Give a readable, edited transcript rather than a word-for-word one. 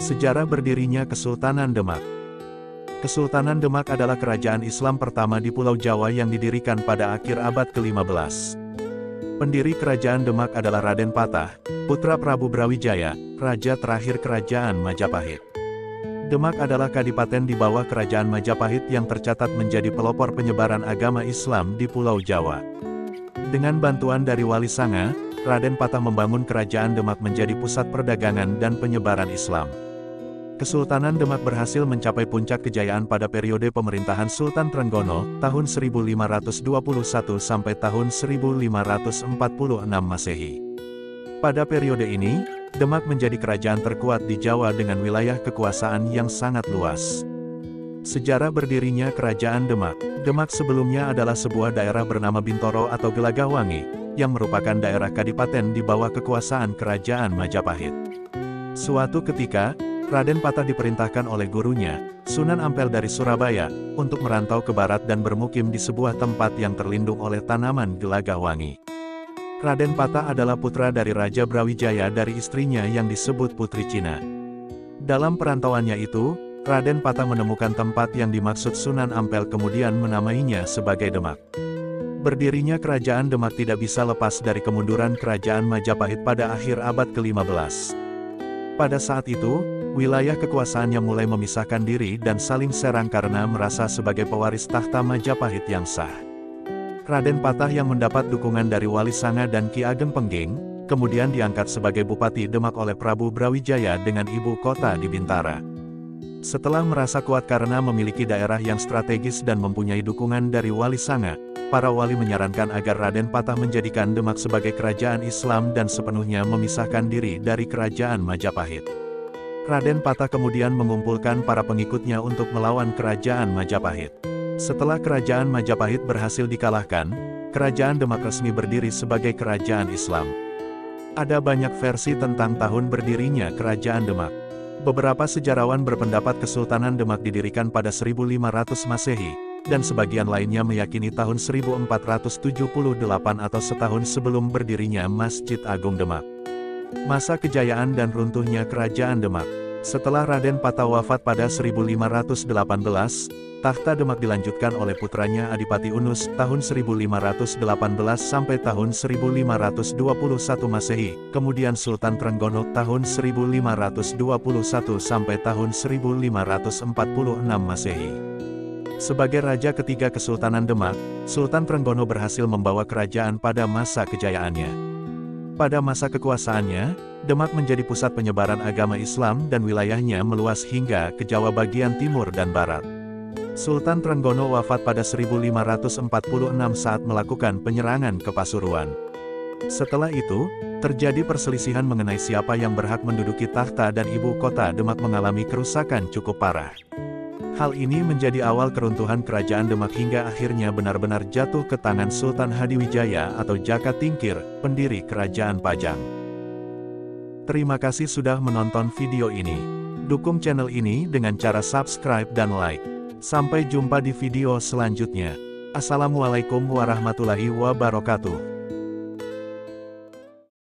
Sejarah berdirinya Kesultanan Demak. Kesultanan Demak adalah kerajaan Islam pertama di Pulau Jawa yang didirikan pada akhir abad ke-15. Pendiri kerajaan Demak adalah Raden Patah, putra Prabu Brawijaya, raja terakhir kerajaan Majapahit. Demak adalah kadipaten di bawah kerajaan Majapahit yang tercatat menjadi pelopor penyebaran agama Islam di Pulau Jawa. Dengan bantuan dari Wali Sanga, Raden Patah membangun kerajaan Demak menjadi pusat perdagangan dan penyebaran Islam. Kesultanan Demak berhasil mencapai puncak kejayaan pada periode pemerintahan Sultan Trenggono, tahun 1521 sampai tahun 1546 Masehi. Pada periode ini, Demak menjadi kerajaan terkuat di Jawa dengan wilayah kekuasaan yang sangat luas. Sejarah berdirinya Kerajaan Demak. Demak sebelumnya adalah sebuah daerah bernama Bintoro atau Gelagahwangi, yang merupakan daerah kadipaten di bawah kekuasaan Kerajaan Majapahit. Suatu ketika, Raden Patah diperintahkan oleh gurunya, Sunan Ampel dari Surabaya, untuk merantau ke barat dan bermukim di sebuah tempat yang terlindung oleh tanaman Gelagahwangi. Raden Patah adalah putra dari Raja Brawijaya dari istrinya yang disebut Putri Cina. Dalam perantauannya itu, Raden Patah menemukan tempat yang dimaksud Sunan Ampel kemudian menamainya sebagai Demak. Berdirinya Kerajaan Demak tidak bisa lepas dari kemunduran Kerajaan Majapahit pada akhir abad ke-15. Pada saat itu, wilayah kekuasaannya mulai memisahkan diri dan saling serang karena merasa sebagai pewaris tahta Majapahit yang sah. Raden Patah yang mendapat dukungan dari Wali Sanga dan Ki Ageng Pengging, kemudian diangkat sebagai Bupati Demak oleh Prabu Brawijaya dengan ibu kota di Bintara. Setelah merasa kuat karena memiliki daerah yang strategis dan mempunyai dukungan dari Wali Sanga, para wali menyarankan agar Raden Patah menjadikan Demak sebagai kerajaan Islam dan sepenuhnya memisahkan diri dari Kerajaan Majapahit. Raden Patah kemudian mengumpulkan para pengikutnya untuk melawan Kerajaan Majapahit. Setelah Kerajaan Majapahit berhasil dikalahkan, Kerajaan Demak resmi berdiri sebagai kerajaan Islam. Ada banyak versi tentang tahun berdirinya Kerajaan Demak. Beberapa sejarawan berpendapat Kesultanan Demak didirikan pada 1500 Masehi, dan sebagian lainnya meyakini tahun 1478 atau setahun sebelum berdirinya Masjid Agung Demak. Masa kejayaan dan runtuhnya Kerajaan Demak. Setelah Raden Patah wafat pada 1518, takhta Demak dilanjutkan oleh putranya Adipati Unus tahun 1518 sampai tahun 1521 Masehi, kemudian Sultan Trenggono tahun 1521 sampai tahun 1546 Masehi. Sebagai raja ketiga Kesultanan Demak, Sultan Trenggono berhasil membawa kerajaan pada masa kejayaannya. Pada masa kekuasaannya, Demak menjadi pusat penyebaran agama Islam dan wilayahnya meluas hingga ke Jawa bagian timur dan barat. Sultan Trenggono wafat pada 1546 saat melakukan penyerangan ke Pasuruan. Setelah itu, terjadi perselisihan mengenai siapa yang berhak menduduki takhta dan ibu kota Demak mengalami kerusakan cukup parah. Hal ini menjadi awal keruntuhan Kerajaan Demak hingga akhirnya benar-benar jatuh ke tangan Sultan Hadiwijaya atau Jaka Tingkir, pendiri Kerajaan Pajang. Terima kasih sudah menonton video ini. Dukung channel ini dengan cara subscribe dan like. Sampai jumpa di video selanjutnya. Assalamualaikum warahmatullahi wabarakatuh.